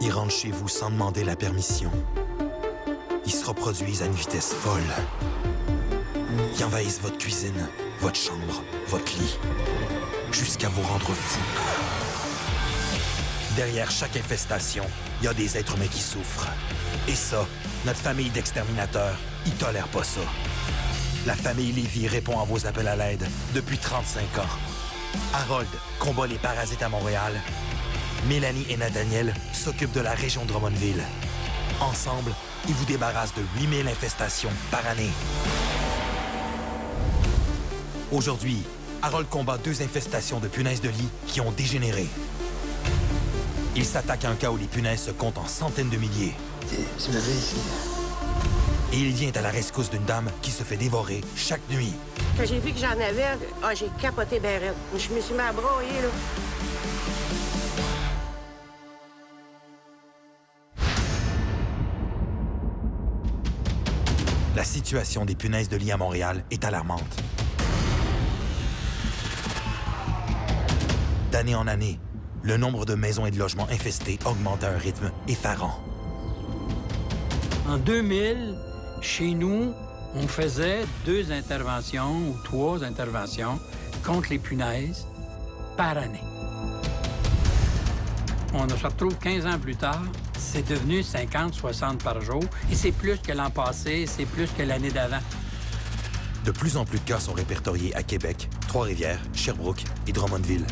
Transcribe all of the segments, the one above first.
Ils rentrent chez vous sans demander la permission. Ils se reproduisent à une vitesse folle. Ils envahissent votre cuisine, votre chambre, votre lit, jusqu'à vous rendre fou. Derrière chaque infestation, il y a des êtres humains qui souffrent. Et ça, notre famille d'exterminateurs, ils tolèrent pas ça. La famille Lévy répond à vos appels à l'aide depuis 35 ans. Harold combat les parasites à Montréal. Mélanie et Nathaniel s'occupent de la région de Drummondville. Ensemble, ils vous débarrassent de 8000 infestations par année. Aujourd'hui, Harold combat 2 infestations de punaises de lit qui ont dégénéré. Il s'attaque à un cas où les punaises se comptent en centaines de milliers. Tu me fais ici. Et il vient à la rescousse d'une dame qui se fait dévorer chaque nuit. Quand j'ai vu que j'en avais, j'ai capoté ben raide. Je me suis mis à broyer, là. La situation des punaises de lit à Montréal est alarmante. D'année en année, le nombre de maisons et de logements infestés augmente à un rythme effarant. En 2000, chez nous, on faisait 2 interventions ou 3 interventions contre les punaises par année. On se retrouve 15 ans plus tard, c'est devenu 50-60 par jour, et c'est plus que l'an passé, c'est plus que l'année d'avant. De plus en plus de cas sont répertoriés à Québec, Trois-Rivières, Sherbrooke et Drummondville.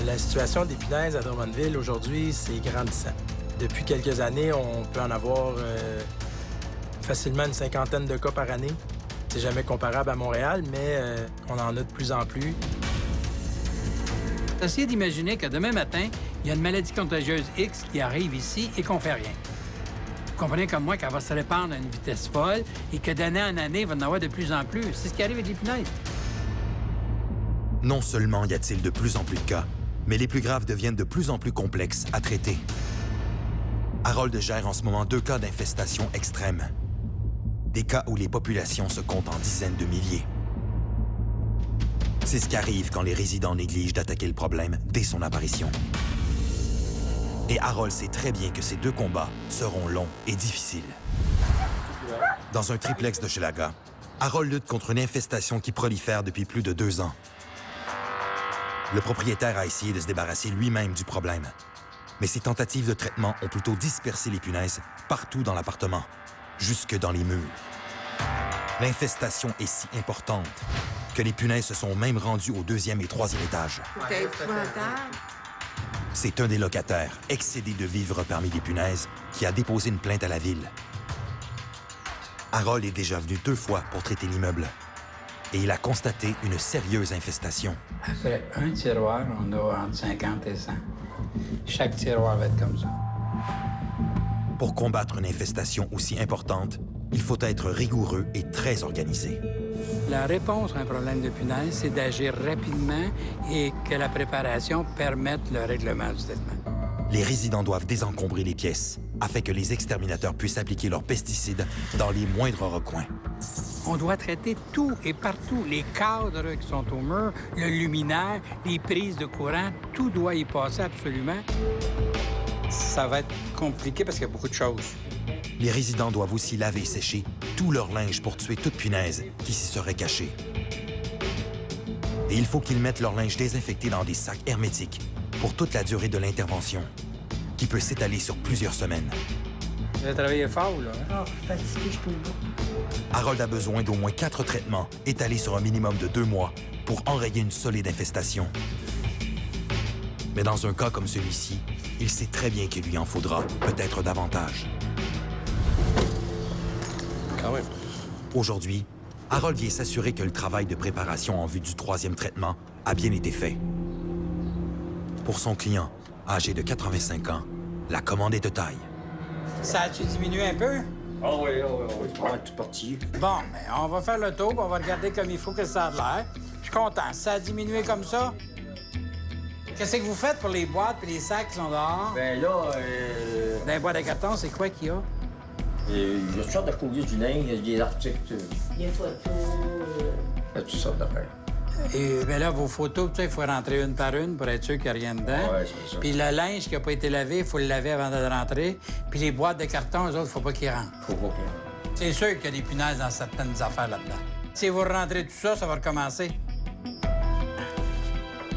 La situation des punaises à Drummondville aujourd'hui, c'est grandissant. Depuis quelques années, on peut en avoir facilement une 50aine de cas par année. C'est jamais comparable à Montréal, mais on en a de plus en plus. Essayez d'imaginer que demain matin, il y a une maladie contagieuse X qui arrive ici et qu'on fait rien. Vous comprenez comme moi qu'elle va se répandre à une vitesse folle et que d'année en année, il va en avoir de plus en plus. C'est ce qui arrive avec les punaises. Non seulement y a-t-il de plus en plus de cas, mais les plus graves deviennent de plus en plus complexes à traiter. Harold gère en ce moment 2 cas d'infestation extrême. Des cas où les populations se comptent en dizaines de milliers. C'est ce qui arrive quand les résidents négligent d'attaquer le problème dès son apparition. Et Harold sait très bien que ces 2 combats seront longs et difficiles. Dans un triplex de Hochelaga, Harold lutte contre une infestation qui prolifère depuis plus de 2 ans. Le propriétaire a essayé de se débarrasser lui-même du problème. Mais ses tentatives de traitement ont plutôt dispersé les punaises partout dans l'appartement, jusque dans les murs. L'infestation est si importante que les punaises se sont même rendues au 2e et 3e étage. C'était épouvantable. C'est un des locataires, excédé de vivre parmi les punaises, qui a déposé une plainte à la ville. Harold est déjà venu 2 fois pour traiter l'immeuble. Et il a constaté une sérieuse infestation. Après un tiroir, on a entre 50 et 100. Chaque tiroir va être comme ça. Pour combattre une infestation aussi importante, il faut être rigoureux et très organisé. La réponse à un problème de punaise, c'est d'agir rapidement et que la préparation permette le règlement du traitement. Les résidents doivent désencombrer les pièces afin que les exterminateurs puissent appliquer leurs pesticides dans les moindres recoins. On doit traiter tout et partout. Les cadres qui sont au mur, le luminaire, les prises de courant, tout doit y passer absolument. Ça va être compliqué parce qu'il y a beaucoup de choses. Les résidents doivent aussi laver et sécher tout leur linge pour tuer toute punaise qui s'y serait cachée. Et il faut qu'ils mettent leur linge désinfecté dans des sacs hermétiques pour toute la durée de l'intervention, qui peut s'étaler sur plusieurs semaines. Vous avez travaillé fort, là. Oh, je suis fatiguée, je peux pas. Harold a besoin d'au moins 4 traitements étalés sur un minimum de 2 mois pour enrayer une solide infestation. Mais dans un cas comme celui-ci, il sait très bien qu'il lui en faudra peut-être davantage. Quand même. Aujourd'hui, Harold vient s'assurer que le travail de préparation en vue du 3e traitement a bien été fait. Pour son client, âgé de 85 ans, la commande est de taille. Ça a-tu diminué un peu? Ah oui, tout parti. Bon, mais on va faire le tour, puis on va regarder comme il faut que ça a l'air. Je suis content. Ça a diminué comme ça? Qu'est-ce que vous faites pour les boîtes et les sacs qui sont dehors? Ben là, Dans les boîtes de carton, c'est quoi qu'il y a? il y a toutes sortes de courriers du linge, il y a des articles, Des photos. il y a toutes sortes d'affaires. Et bien là, vos photos, il faut rentrer une par une pour être sûr qu'il n'y a rien dedans. Ouais, c'est ça. Puis le linge qui n'a pas été lavé, il faut le laver avant de rentrer. Puis les boîtes de carton, eux autres, il ne faut pas qu'ils rentrent. Faut pas qu'il... C'est sûr qu'il y a des punaises dans certaines affaires là-dedans. Si vous rentrez tout ça, ça va recommencer.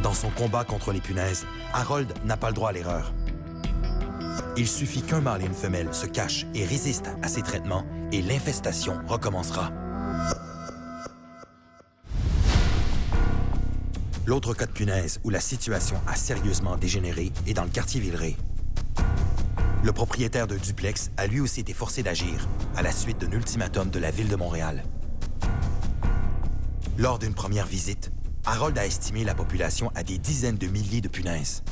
Dans son combat contre les punaises, Harold n'a pas le droit à l'erreur. Il suffit qu'un mâle et une femelle se cachent et résistent à ces traitements et l'infestation recommencera. L'autre cas de punaise où la situation a sérieusement dégénéré est dans le quartier Villeray. Le propriétaire d'un duplex a lui aussi été forcé d'agir à la suite d'un ultimatum de la Ville de Montréal. Lors d'une première visite, Harold a estimé la population à des dizaines de milliers de punaises.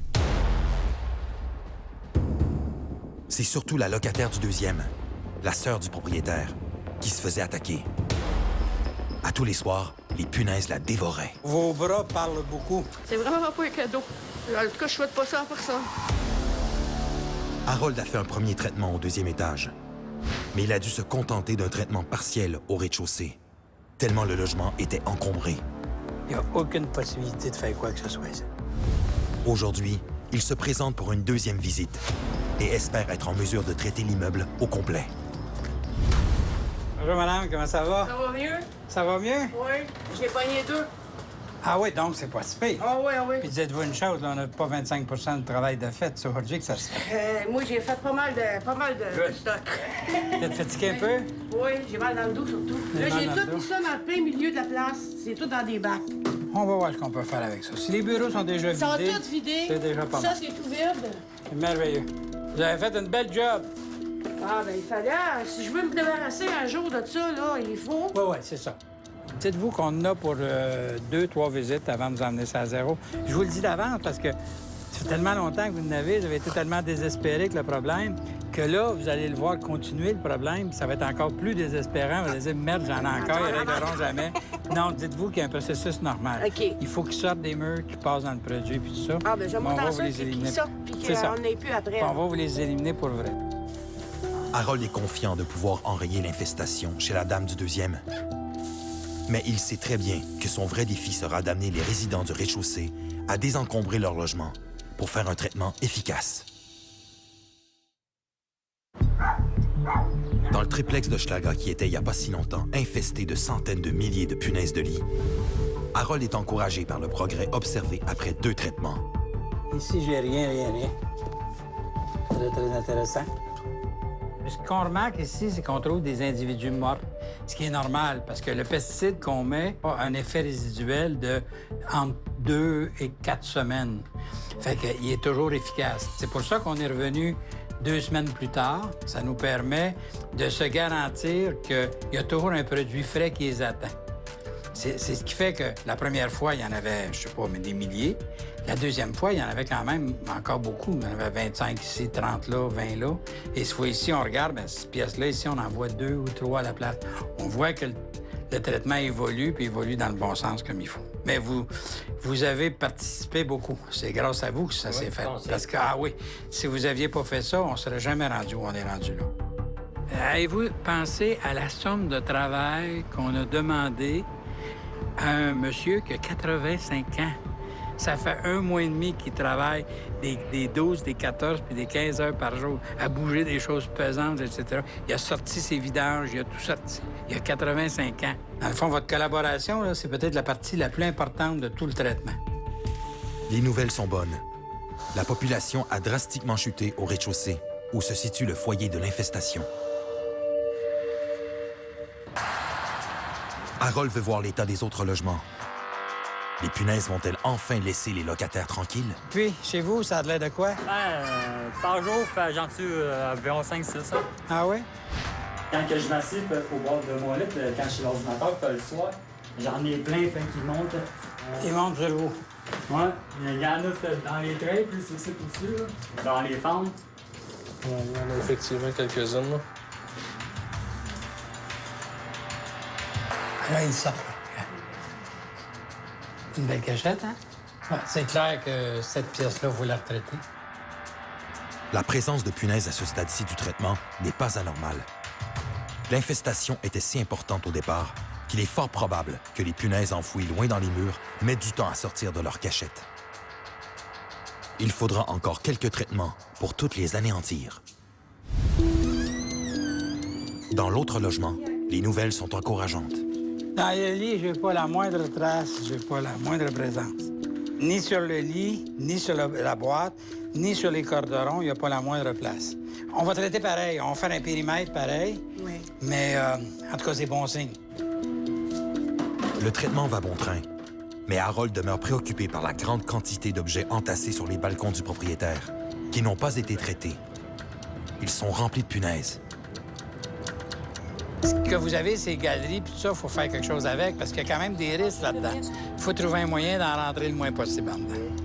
C'est surtout la locataire du deuxième, la sœur du propriétaire, qui se faisait attaquer. À tous les soirs, les punaises la dévoraient. Vos bras parlent beaucoup. C'est vraiment pas un cadeau. En tout cas, je souhaite pas ça à personne. Harold a fait un premier traitement au deuxième étage, mais il a dû se contenter d'un traitement partiel au rez-de-chaussée, tellement le logement était encombré. Il n'y a aucune possibilité de faire quoi que ce soit ici. Aujourd'hui, il se présente pour une deuxième visite et espère être en mesure de traiter l'immeuble au complet. Bonjour, madame, comment ça va? Ça va mieux? Ça va mieux? Oui. J'ai pogné 2. Ah oui, donc c'est pas si pire. Ah oui, ah oui. Puis dites-vous une chose, là, on n'a pas 25 de travail de fait. C'est aujourd'hui que ça se fait. Moi, j'ai fait pas mal de stock. Vous êtes fatigué un peu? Oui, j'ai mal dans le dos surtout. J'ai Là, mal j'ai dans le tout dos. mis ça dans le plein milieu de la place. C'est tout dans des bacs. On va voir ce qu'on peut faire avec ça. Si les bureaux sont déjà Ils sont vidés, tous vidés. c'est déjà pas Ça, mal. c'est tout vide. C'est merveilleux. Vous avez fait une belle job. Ah, ben il fallait. Si je veux me débarrasser un jour de ça, là, il faut. Oui, oui, c'est ça. Dites-vous qu'on en a pour 2-3 visites avant de vous emmener ça à zéro. Je vous le dis d'avance parce que ça fait tellement longtemps que vous en avez, vous avez été tellement désespéré avec le problème, que là, vous allez le voir continuer le problème, puis ça va être encore plus désespérant. Vous allez dire, merde, j'en ai encore, ils ne régleront jamais. Non, dites-vous qu'il y a un processus normal. OK. Il faut qu'ils sortent des murs, qu'ils passent dans le produit, puis tout ça. Ah, ben je vais Mais on monter va en vous ça, les puis éliminer. qu'ils sortent, puis C'est ça. qu'on n'ait plus après. Puis on va vous les éliminer pour vrai. Harold est confiant de pouvoir enrayer l'infestation chez la dame du deuxième. Mais il sait très bien que son vrai défi sera d'amener les résidents du rez-de-chaussée à désencombrer leur logement pour faire un traitement efficace. Dans le triplex de Schlaga, qui était il n'y a pas si longtemps infesté de centaines de milliers de punaises de lit, Harold est encouragé par le progrès observé après 2 traitements. Ici, j'ai rien. Très, très intéressant. Ce qu'on remarque ici, c'est qu'on trouve des individus morts, ce qui est normal, parce que le pesticide qu'on met a un effet résiduel de entre 2 et 4 semaines. Fait qu'il est toujours efficace. C'est pour ça qu'on est revenu 2 semaines plus tard. Ça nous permet de se garantir qu'il y a toujours un produit frais qui les attend. C'est ce qui fait que la première fois, il y en avait, je sais pas, mais des milliers. La deuxième fois, il y en avait quand même encore beaucoup. Il y en avait 25 ici, 30 là, 20 là. Et cette fois ici, on regarde, bien, cette pièce-là, ici, on en voit 2 ou 3 à la place. On voit que le traitement évolue, puis évolue dans le bon sens comme il faut. Mais vous avez participé beaucoup. C'est grâce à vous que ça s'est fait. Parce que, ah oui, si vous aviez pas fait ça, on serait jamais rendu où on est rendu là. Avez-vous pensé à la somme de travail qu'on a demandé à un monsieur qui a 85 ans? Ça fait 1 mois et demi qu'il travaille des 12, des 14 puis des 15 heures par jour à bouger des choses pesantes, etc. Il a sorti ses vidanges, il a tout sorti. Il a 85 ans. Dans le fond, votre collaboration, là, c'est peut-être la partie la plus importante de tout le traitement. Les nouvelles sont bonnes. La population a drastiquement chuté au rez-de-chaussée, où se situe le foyer de l'infestation. Harold veut voir l'état des autres logements. Les punaises vont-elles enfin laisser les locataires tranquilles? Puis, chez vous, ça a l'air de quoi? Par jour, j'en tue environ 5-6. Ah oui? Quand que je m'assieds au bord de mon lit, quand je suis à l'ordinateur, le soir, j'en ai plein qui montent. Ils montent sur vous. Ouais, il y en a dans les traits, plus aussi, là, dans les fentes. Ouais, il y en a effectivement quelques-unes, là. Là, ils sortent. Une belle cachette, hein? Ouais, c'est clair que cette pièce-là, vous la retraitez. La présence de punaises à ce stade-ci du traitement n'est pas anormale. L'infestation était si importante au départ qu'il est fort probable que les punaises enfouies loin dans les murs mettent du temps à sortir de leur cachette. Il faudra encore quelques traitements pour toutes les anéantir. Dans l'autre logement, les nouvelles sont encourageantes. Dans le lit, j'ai pas la moindre trace, j'ai pas la moindre présence. Ni sur le lit, ni sur la boîte, ni sur les corderons, il n'y a pas la moindre place. On va traiter pareil, on va faire un périmètre pareil, Oui. mais en tout cas, c'est bon signe. Le traitement va bon train, mais Harold demeure préoccupé par la grande quantité d'objets entassés sur les balcons du propriétaire, qui n'ont pas été traités. Ils sont remplis de punaises. Ce que vous avez, ces galeries, puis tout ça, il faut faire quelque chose avec, parce qu'il y a quand même des risques là-dedans. Il faut trouver un moyen d'en rentrer le moins possible en dedans.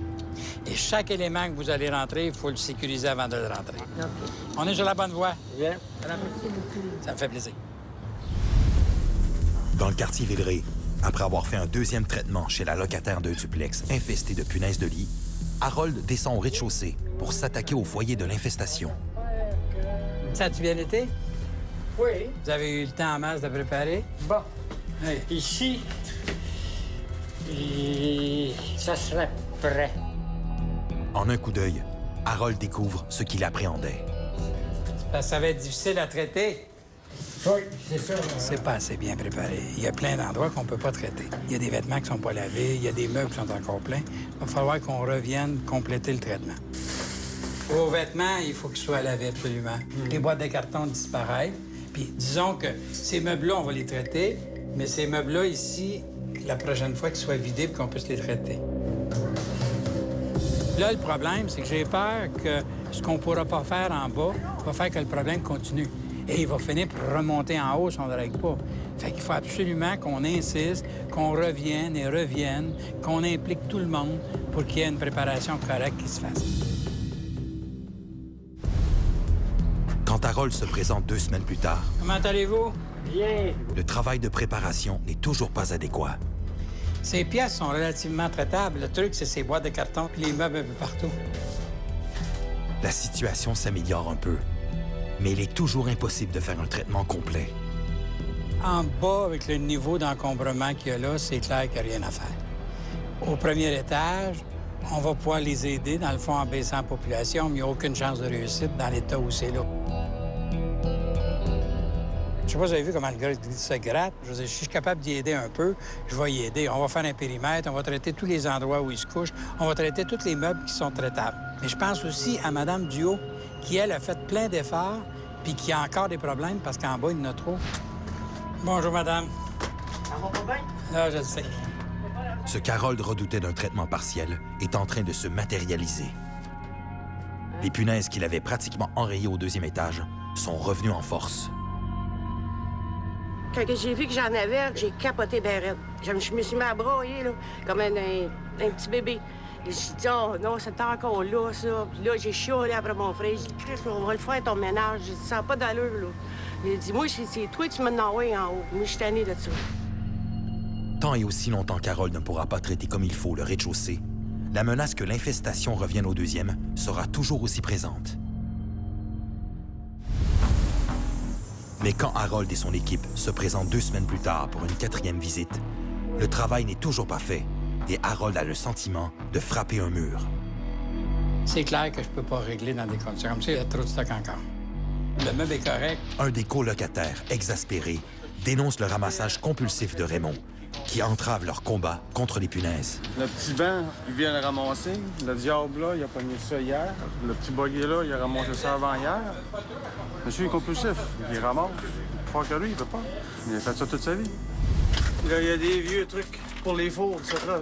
Et chaque élément que vous allez rentrer, il faut le sécuriser avant de le rentrer. OK. On est sur la bonne voie. Bien. Ça me fait plaisir. Dans le quartier Villeray, après avoir fait un deuxième traitement chez la locataire d'un duplex infesté de punaises de lit, Harold descend au rez-de-chaussée pour s'attaquer au foyer de l'infestation. Ça a-tu bien été? Oui. Vous avez eu le temps en masse de préparer? Bon. Oui. Ici, ça serait prêt. En un coup d'œil, Harold découvre ce qu'il appréhendait. Parce que ça va être difficile à traiter. Oui, c'est ça. C'est pas assez bien préparé. Il y a plein d'endroits qu'on peut pas traiter. Il y a des vêtements qui sont pas lavés, il y a des meubles qui sont encore pleins. Il va falloir qu'on revienne compléter le traitement. Vos vêtements, il faut qu'ils soient lavés absolument. Les boîtes de carton disparaissent. Puis disons que ces meubles-là, on va les traiter, mais ces meubles-là ici, la prochaine fois qu'ils soient vidés pour qu'on puisse les traiter. Là, le problème, c'est que j'ai peur que ce qu'on ne pourra pas faire en bas va faire que le problème continue. Et il va finir par remonter en haut si on ne règle pas. Fait qu'il faut absolument qu'on insiste, qu'on revienne et revienne, qu'on implique tout le monde pour qu'il y ait une préparation correcte qui se fasse. Quand Harold se présente 2 semaines plus tard, Comment allez-vous? Bien. le travail de préparation n'est toujours pas adéquat. Ces pièces sont relativement traitables. Le truc, c'est ces boîtes de carton puis les meubles un peu partout. La situation s'améliore un peu, mais il est toujours impossible de faire un traitement complet. En bas, avec le niveau d'encombrement qu'il y a là, c'est clair qu'il n'y a rien à faire. Au premier étage, on va pouvoir les aider, dans le fond, en baissant la population, mais il n'y a aucune chance de réussite dans l'état où c'est là. Je sais pas si vous avez vu comment le gars se gratte. Je veux dire, si je suis capable d'y aider un peu, je vais y aider. On va faire un périmètre, on va traiter tous les endroits où il se couche, on va traiter tous les meubles qui sont traitables. Mais je pense aussi à Mme Duhaut, qui, elle, a fait plein d'efforts, puis qui a encore des problèmes parce qu'en bas, il y en a trop. Bonjour, madame. Ça va pas bien? Là, je le sais. Ce qu'Harold redoutait d'un traitement partiel est en train de se matérialiser. Les punaises qu'il avait pratiquement enrayées au 2e étage sont revenues en force. Quand j'ai vu que j'en avais, j'ai capoté ben raide. Je me suis mis à broyer, là, comme un petit bébé. J'ai dit, oh non, c'est encore là, ça. Puis là, j'ai chiolé après mon frère. J'ai dit, Chris, on va le faire ton ménage. J'ai dit, ça n'a pas d'allure, là. Il a dit, moi, c'est toi qui m'as envoyé en haut. Moi, je suis tannée de ça. Tant et aussi longtemps qu'Harold ne pourra pas traiter comme il faut le rez-de-chaussée, la menace que l'infestation revienne au 2e sera toujours aussi présente. Mais quand Harold et son équipe se présentent 2 semaines plus tard pour une 4e visite, le travail n'est toujours pas fait et Harold a le sentiment de frapper un mur. C'est clair que je peux pas régler dans des conditions comme ça. Il y a trop de stock encore. Le meuble est correct. Un des colocataires, exaspéré, dénonce le ramassage compulsif de Raymond, qui entrave leur combat contre les punaises. Le petit banc, il vient le ramasser. Le diable, là, il a pogné ça hier. Le petit buggy, là, il a ramassé ça avant-hier. Monsieur est compulsif. Il ramasse. Faut que lui, il peut pas. Il a fait ça toute sa vie. Là, il y a des vieux trucs pour les fours, ça, là.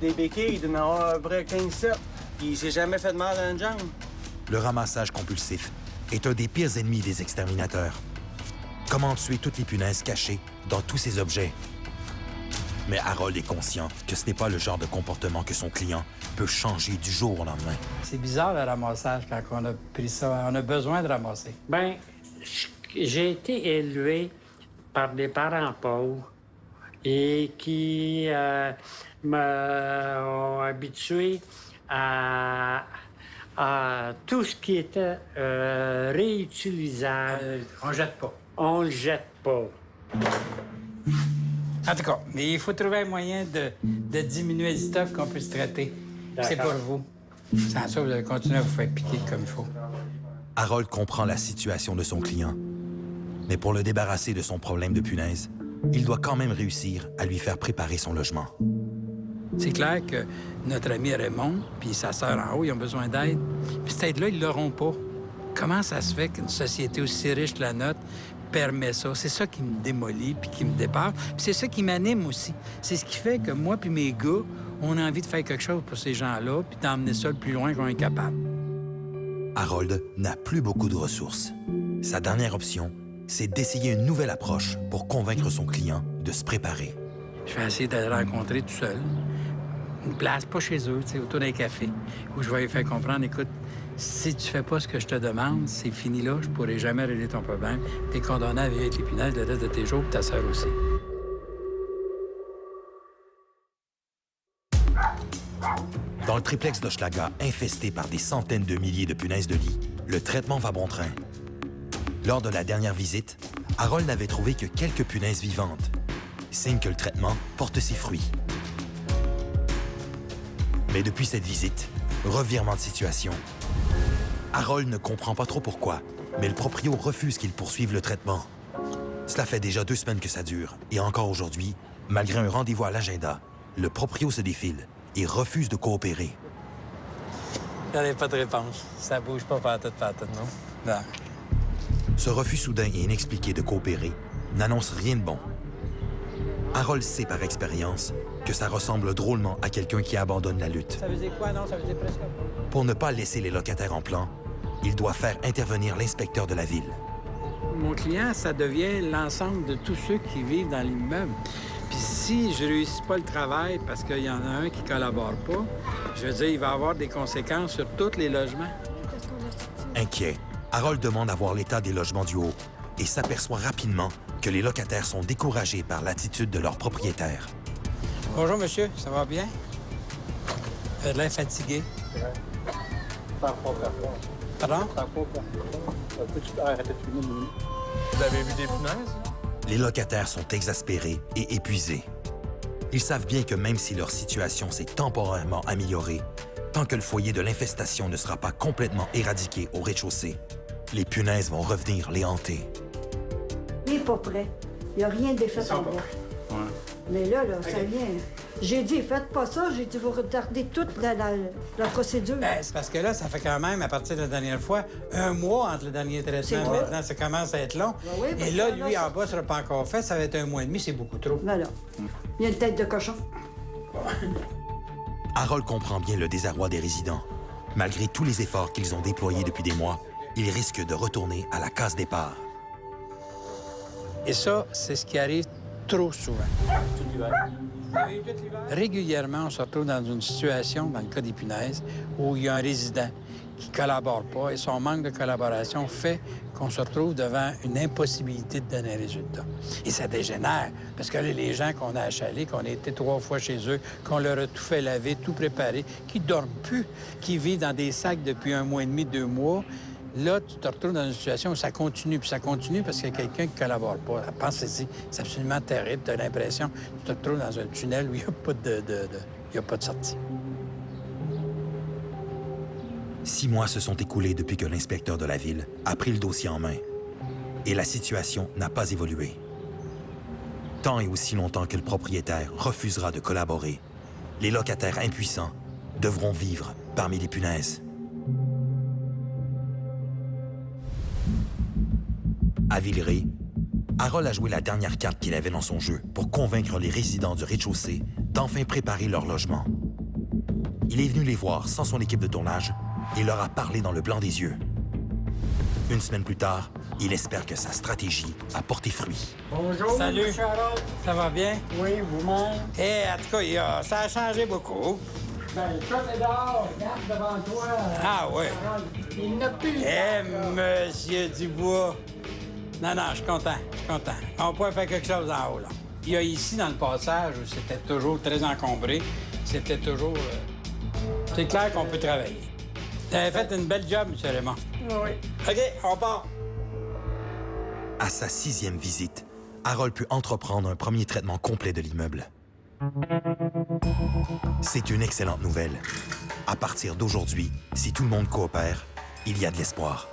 Des béquilles, il doit en avoir à peu près 15-7. Puis il s'est jamais fait de mal à une jambe. Le ramassage compulsif est un des pires ennemis des exterminateurs. Comment tuer toutes les punaises cachées dans tous ces objets? Mais Harold est conscient que ce n'est pas le genre de comportement que son client peut changer du jour au lendemain. C'est bizarre, le ramassage, quand on a pris ça. On a besoin de ramasser. Bien, j'ai été élevé par des parents pauvres et qui m'ont habitué à tout ce qui était réutilisable. On jette pas. on le jette pas. En tout cas, mais il faut trouver un moyen de diminuer le stock qu'on peut se traiter. C'est pour vous. Sans ça, vous allez continuer à vous faire piquer comme il faut. Harold comprend la situation de son client. Mais pour le débarrasser de son problème de punaise, il doit quand même réussir à lui faire préparer son logement. C'est clair que notre ami Raymond puis sa sœur en haut, ils ont besoin d'aide. Puis cette aide-là, ils l'auront pas. Comment ça se fait qu'une société aussi riche que la nôtre permet ça? C'est ça qui me démolit puis qui me dépasse. Puis c'est ça qui m'anime aussi. C'est ce qui fait que moi puis mes gars, on a envie de faire quelque chose pour ces gens-là puis d'emmener ça le plus loin qu'on est capable. Harold n'a plus beaucoup de ressources. Sa dernière option, c'est d'essayer une nouvelle approche pour convaincre son client de se préparer. Je vais essayer de le rencontrer tout seul. Une place, pas chez eux, tu sais, autour d'un café, où je vais lui faire comprendre, écoute, si tu fais pas ce que je te demande, c'est fini là, je pourrai jamais régler ton problème. T'es condamné à vivre avec les punaises le reste de tes jours, puis ta sœur aussi. Dans le triplex d'Hochelaga, infesté par des centaines de milliers de punaises de lit, le traitement va bon train. Lors de la dernière visite, Harold n'avait trouvé que quelques punaises vivantes, signe que le traitement porte ses fruits. Mais depuis cette visite, revirement de situation. Harold ne comprend pas trop pourquoi, mais le proprio refuse qu'il poursuive le traitement. Cela fait déjà 2 semaines que ça dure, et encore aujourd'hui, malgré un rendez-vous à l'agenda, le proprio se défile et refuse de coopérer. Il n'y avait pas de réponse. Ça bouge pas patate, non? Non. Ce refus soudain et inexpliqué de coopérer n'annonce rien de bon. Harold sait par expérience que ça ressemble drôlement à quelqu'un qui abandonne la lutte. Ça veut dire quoi, non? Ça veut dire presque pas. Pour ne pas laisser les locataires en plan, il doit faire intervenir l'inspecteur de la ville. Mon client, ça devient l'ensemble de tous ceux qui vivent dans l'immeuble. Puis si je réussis pas le travail parce qu'il y en a un qui collabore pas, je veux dire, il va avoir des conséquences sur tous les logements. Inquiet, Harold demande à voir l'état des logements du haut et s'aperçoit rapidement que les locataires sont découragés par l'attitude de leur propriétaire. Bonjour, monsieur. Ça va bien? Vous avez l'air fatigué. Pardon? Vous avez vu des punaises? Les locataires sont exaspérés et épuisés. Ils savent bien que même si leur situation s'est temporairement améliorée, tant que le foyer de l'infestation ne sera pas complètement éradiqué au rez-de-chaussée, les punaises vont revenir les hanter. Il n'est pas prêt. Il n'y a rien d'effet encore. Ouais. Mais là, ça vient. J'ai dit, faites pas ça. J'ai dit, vous retardez toute la procédure. Ben, c'est parce que là, ça fait quand même, à partir de la dernière fois, 1 mois entre le dernier traitement. Maintenant, ça commence à être long. Oui, et là, que lui, là, en bas, ça sera pas encore fait. Ça va être 1 mois et demi. C'est beaucoup trop. Voilà. Il y a une tête de cochon. Harold comprend bien le désarroi des résidents. Malgré tous les efforts qu'ils ont déployés depuis des mois, ils risquent de retourner à la case départ. Et ça, c'est ce qui arrive trop souvent. Régulièrement, on se retrouve dans une situation, dans le cas des punaises, où il y a un résident qui ne collabore pas et son manque de collaboration fait qu'on se retrouve devant une impossibilité de donner un résultat. Et ça dégénère, parce que là, les gens qu'on a achalés, qu'on a été 3 fois chez eux, qu'on leur a tout fait laver, tout préparé, qui ne dorment plus, qui vivent dans des sacs depuis 1 mois et demi, 2 mois, là, tu te retrouves dans une situation où ça continue. Puis ça continue parce qu'il y a quelqu'un qui ne collabore pas. Pensez-y, c'est absolument terrible. Tu as l'impression que tu te retrouves dans un tunnel où il n'y a pas il y a pas de sortie. 6 mois se sont écoulés depuis que l'inspecteur de la ville a pris le dossier en main. Et la situation n'a pas évolué. Tant et aussi longtemps que le propriétaire refusera de collaborer, les locataires impuissants devront vivre parmi les punaises. À Villeray, Harold a joué la dernière carte qu'il avait dans son jeu pour convaincre les résidents du rez-de-chaussée d'enfin préparer leur logement. Il est venu les voir sans son équipe de tournage et leur a parlé dans le blanc des yeux. 1 semaine plus tard, il espère que sa stratégie a porté fruit. Bonjour, Salut. M. Harold. Ça va bien? Oui, vous-même. Eh, en tout cas, ça a changé beaucoup. Ben, toi, t'es dehors. Regarde devant toi. Ah oui. Harold. Il n'a plus. Eh, Monsieur Dubois. Non, je suis content. On pourrait faire quelque chose en haut, là. Il y a ici, dans le passage, où c'était toujours très encombré, c'était toujours... C'est clair qu'on peut travailler. Vous avez fait une belle job, M. Raymond. Oui. OK, on part. À sa 6e visite, Harold peut entreprendre un premier traitement complet de l'immeuble. C'est une excellente nouvelle. À partir d'aujourd'hui, si tout le monde coopère, il y a de l'espoir.